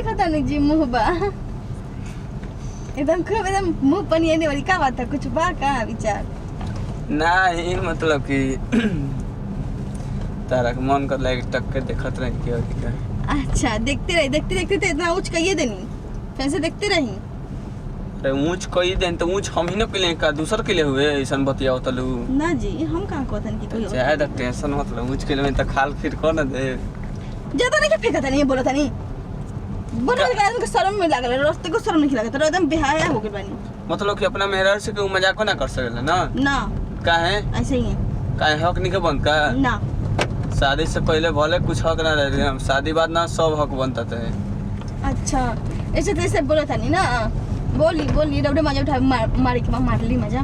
दिखता नहीं जी मुँह बा एकदम खूब एकदम मुँह पनियाने वाली का बात है कुछ बा का विचार नहीं मतलब कि तारा के मन कर लागे टक के देखत रही क्या अच्छा देखते देखते तो इतना ऊँच कहिए देनी कैसे देखते रही अरे ऊंच कई दिन तो ऊंच हम ही न के का दूसर के लिए हुए ऐसन बतिया तलू ना जी हम कहाँ कहतन की कोई ज्यादा टेंशन मतलब ऊंच के लिए तो खाल फिर को न दे ज्यादा नहीं फेंका था नहीं बोला था नहीं बोला था आदमी को शर्म में लागल रास्ते को शर्म नहीं लगा तो एकदम बेहाया हो गए बानी मतलब कि अपना मेहरा से कोई मजाक ना कर सकेला ना ना काहे ऐसे ही है काहे हक नहीं के बनता ना शादी से पहले भले कुछ हक ना रहे हम शादी बाद ना सब हक बनता थे अच्छा ऐसे तो ऐसे बोला था नहीं ना बोली रबड़े मजा उठा मारी के मार ली मजा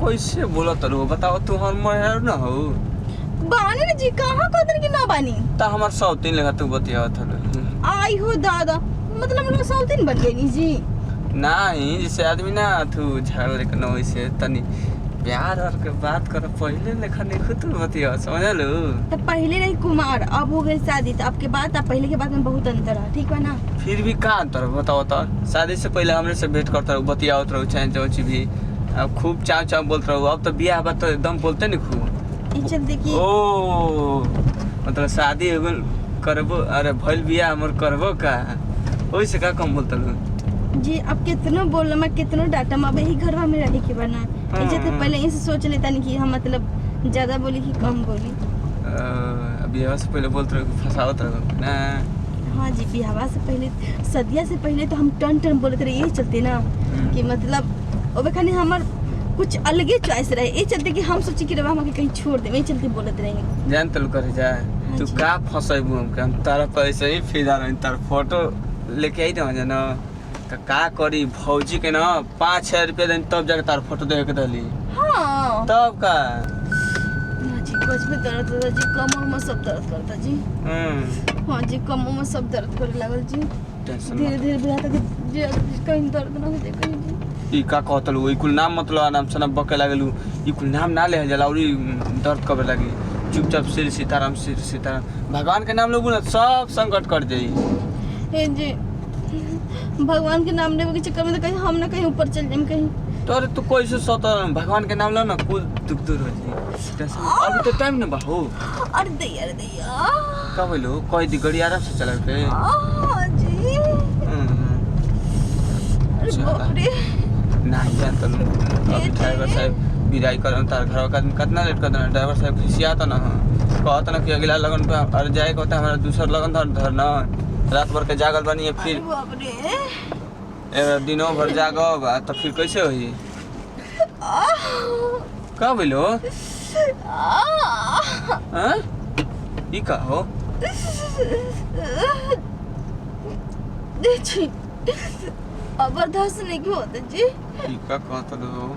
कैसे बोला तरू बताओ तू हम मेहरा ना हो बानी ना जी कहाँ कहतन की ना बानी ता हमार सब तीन लगा तू बतिया था आई हो दादा मतलब हम लोग सब दिन बन गए नी जी नहीं जैसे आदमी ना तू झगड़ा लेकर ना वैसे तनी प्यार और के बात कर पहले लेखा नहीं खुद बतिया समझ लो तो पहले रही कुमार अब हो गई शादी तो आपके बाद अब पहले के बाद में बहुत अंतर है ठीक है ना फिर भी का अंतर बताओ तो शादी से पहले हमरे से भेंट करता रहूँ बतियात रहूँ चाहे जो चीज भी अब खूब चाव चाव बोलता रहूँ अब तो बियाह बात तो एकदम बोलते नहीं खूब इज्जत देखिए ओ मतलब शादी करबो अरे भइल बियाह हमर करबो का ओइसे का कम बोलता रहूँ जी अब कितनो बोलना मैं कितनो डाटा मैं वही घर में रहे के बना इज्जत पहले इसे सोच लेता नहीं कि हम मतलब ज्यादा बोली कि कम बोली बियाह से पहले बोलते रहो फसावत रहो ना हाँ जी बिहावा से पहले सदिया से पहले तो हम टन बोलते रहे यही चलते ना कि मतलब ओबे खानी हमार कुछ अलगे चॉइस रहे ये चलते कि हम सोची कि रवा हम कहीं छोड़ दे यही चलते बोलते रहेंगे जान तलू करे जा तू का फसैबू हम तारा पैसे ही फिदा रही तार फोटो लेके आई ना जाना तो का करी भौजी के ना 5-6 रुपया देन तब जाके तार फोटो देखे दली हाँ तब का जी कुछ भी दर्द होता जी कमर में सब दर्द करता जी हाँ जी कमर में सब दर्द करे लागल जी धीरे धीरे बुझाता कि कहीं दर्द ना होते कहीं जी ई का कहतलू ई कुल नाम मतलब नाम सना बके लागलू ई कुल नाम ना ले जाला और दर्द कबे लागी चुपचाप श्री सीताराम भगवान के नाम लोगू ना सब संकट कट जाई हे जी भगवान के नाम लेवे के चक्कर में तो कहीं हम ना कहीं ऊपर चल जाएं कहीं तो अरे तू कैसे सोता भगवान के नाम लो ना कुल दुख दूर हो जाई अभी तो टाइम ना बाहू अरे दैया का बोलो कोई दी गाड़ी आराम से चला के जी अरे बाप रे नहीं जानता अभी ड्राइवर साहब विदाई कर तार घर का कितना लेट कर देना ड्राइवर साहब खिसियाता ना कहता ना कि अगला लगन पे अरे जाए कहता हमारा दूसरा लगन धरना रात भर के जागल बनी फिर दिनों भर जागब तो फिर कैसे होई का बोलो हाँ ई का हो जी अब बर्दाश्त नहीं क्यों होता जी ई का कहत लो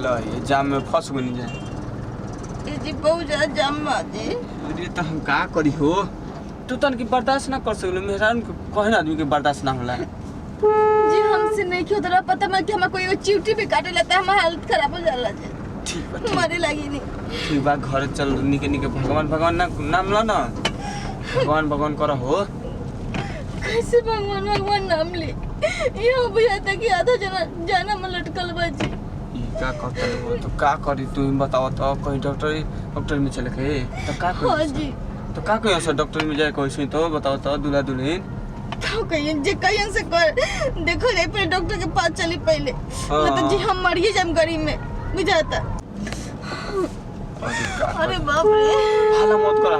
ला ये जाम में फंस गनी जाए जी बहुत ज्यादा जाम में जी अरे तो हम का करी हो तू तन की बर्दाश्त ना कर सकलो मेहरान कहे ना आदमी के बर्दाश्त ना होला जी हमसे नहीं क्यों तरह पता मैं कि हम कोई चिवटी भी काटे लेता है हमारी हालत खराब हो जाला जी ठीक बा मरे लगी नहीं ठीक बा घर चल निके भगवान ना नाम लो ना भगवान कर हो कैसे भगवान नाम ले ये हो बुझाता कि आधा जाना में लटकल बाजी ई का करता हो तो का करी तू बताओ तो कहीं डॉक्टर में चले के तो का हाँ जी तो का कहियो सर डॉक्टर में जाए कैसे तो बताओ तो दूल्हा दुल्हन तो कहिए जे कहिए से कर देखो ले पहले डॉक्टर के पास चली पहले मतलब जी हम मरिए जम गरीब में बुझाता अरे बाप रे हाला मत कर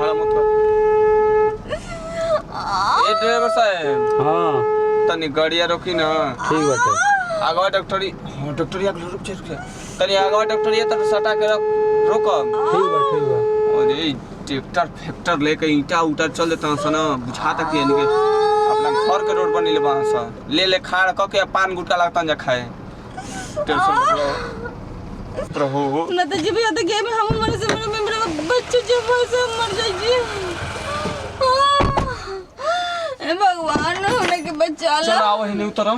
ए ड्राइवर साहब हाँ तनी गाड़िया रोकी ना ठीक बाटे आगवा डॉक्टरी हां डॉक्टरिया रुक जा तनी आगवा डॉक्टरिया तक सटा के रोकम ठीक बा अरे ट्रैक्टर फैक्टर लेके ईटा उटा चल देता सना बुझाता कि इनके अपना घर के रोड बनी ले बांसा ले खाड़ क के पान गुटका लगता जा खाए टेंशन प्रभु ना तो जी भैया तो गेम में हम मर से मेरा बच्चे जब से मर जाए जी ए भगवान होने के बच्चा चल आओ ही नहीं उतरो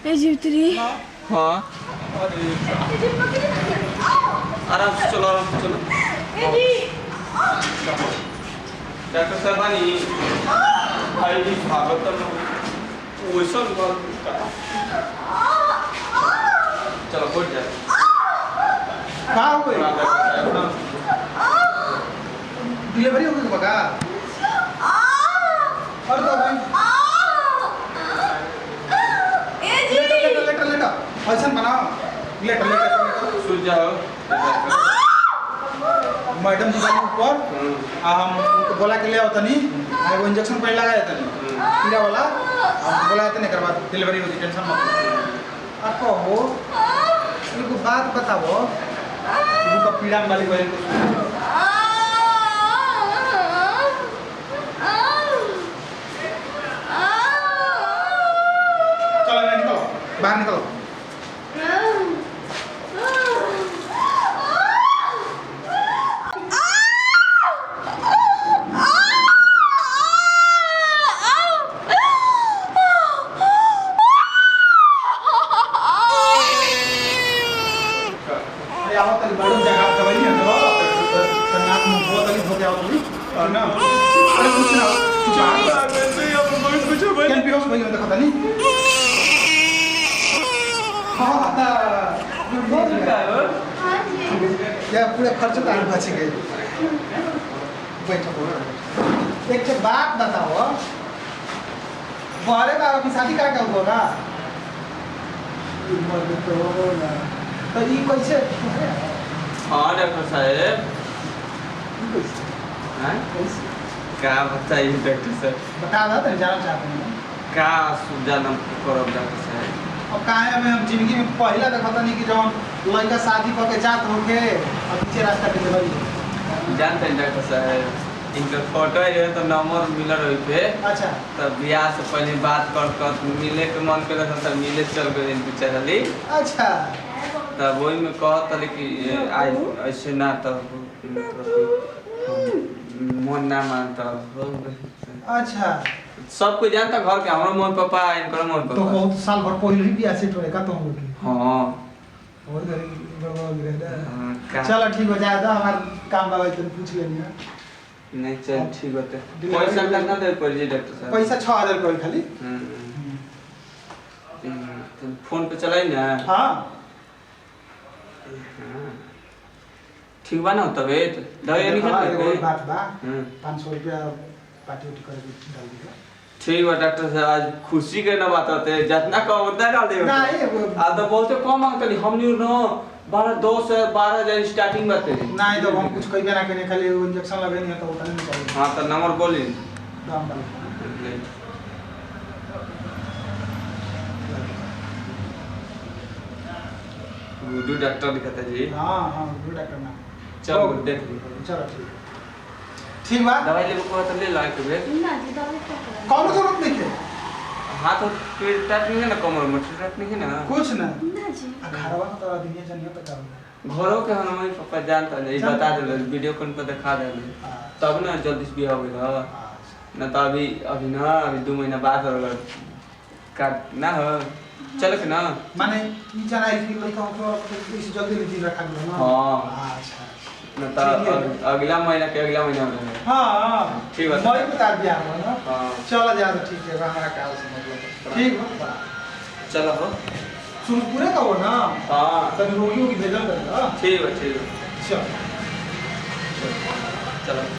ए जीवत्री हां आराम से चलो ए जी डॉक्टर साहब बानी भाई भी भागत वैसा चलो बैठ जा का हो गई डिलीवरी हो गई बका और तो भाई लेटर ऐसा बनाओ लेटर सुन जाओ मैडम जी बाबू ऊपर हम उनको बोला के ले आओ तनी वो इंजेक्शन पहले लगाया तनी कीड़ा वाला हम बोला तनी कर बाद डिलीवरी होगी टेंशन मत आपको हो एक बात बताओ उनका पीड़ा वाली वाली को चलो निकलो बाहर निकलो आओ तनी बड़ो जगह कवई है तो नाक मुंह बहुत तनी हो गया होगी और ना अरे कुछ ना कुछ कैन पियो भाई मैं देखा नहीं या पूरे खर्च का बच गए बैठो एक बात बताओ बारे बाबा की शादी करा क्या होगा तो ये कैसे हाँ डॉक्टर साहब हैं क्या बताइए डॉक्टर साहब बता दो तो जानना चाहते हैं क्या सुविधा न करो डॉक्टर साहब और काहे में हम जिंदगी में पहला देखा था नहीं कि जब लड़का शादी करके जात होके और पीछे रास्ता पे चली जानते हैं डॉक्टर साहब इनका फोटो है तो नंबर मिल रही थे अच्छा तब ब्याह से पहले बात कर मिले के मन कर तब मिले चल गए बेचारा अच्छा तब वही में कहत रहे कि आज ऐसे ना तब मन ना मानता अच्छा सब कोई जानता घर के हमारा मम्मी पापा इनका मम्मी तो पापा बहुत साल भर पहले ही बियाह सेट होएगा तो हम लोग की हाँ और गरीब का- चलो ठीक हो जाएगा हमारा काम बाबा तो पूछ लेंगे नहीं चल ठीक होते पैसा कितना दे पड़ जी डॉक्टर साहब पैसा 6000 कोई खाली तो फोन पे चलाई ना हाँ ठीक बा ना तबीयत दवाई नहीं हाँ, खाते एगो बात बा हम्म। 500 रुपया पार्टी उटी करके डाल दीजिए ठीक बा डॉक्टर साहब आज खुशी के ना बात होते जितना कम उतना डाल दे नहीं, वो- आ तो बहुत कम मांगते नहीं हमनी नो 12,000 स्टार्टिंग बात है नहीं तो हम कुछ कहिए ना कहीं खाली इंजेक्शन लगे नहीं है तो उतना नहीं चाहिए हाँ तो नंबर बोली दाम डाल गुड्डू डॉक्टर दिखाता जी हाँ हाँ गुड डॉक्टर ना चलो देख ली चलो ठीक ठीक बा दवाई लेबो को तो ले ला के बे ना जी दवाई क्या करें कौन जरूरत नहीं है हाथ और पेट टाइट नहीं है ना कमर में टाइट नहीं है ना कुछ ना ना जी घरवा में तो दुनिया जानिए तो करो घरों के हम मम्मी पापा जानता है ये बता दे वीडियो कॉल पर दिखा दे तब ना जल्दी से बियाह हो गया ना तो अभी ना अभी 2 महीना बाद होगा का ना हो चलो कि ना माने ई जना इल लइका को इस जल्दी नहीं रखा गया ना हाँ। अच्छा ना तो अगला महीना के अगला महीना में हाँ ठीक है। मैं बता दिया हम ना हाँ चलो जा तो ठीक है हमारा काम समझ लो ठीक है चलो हो सुन पूरे का हो ना हाँ तब रोगियों की भेजल करेगा ठीक है चलो चलो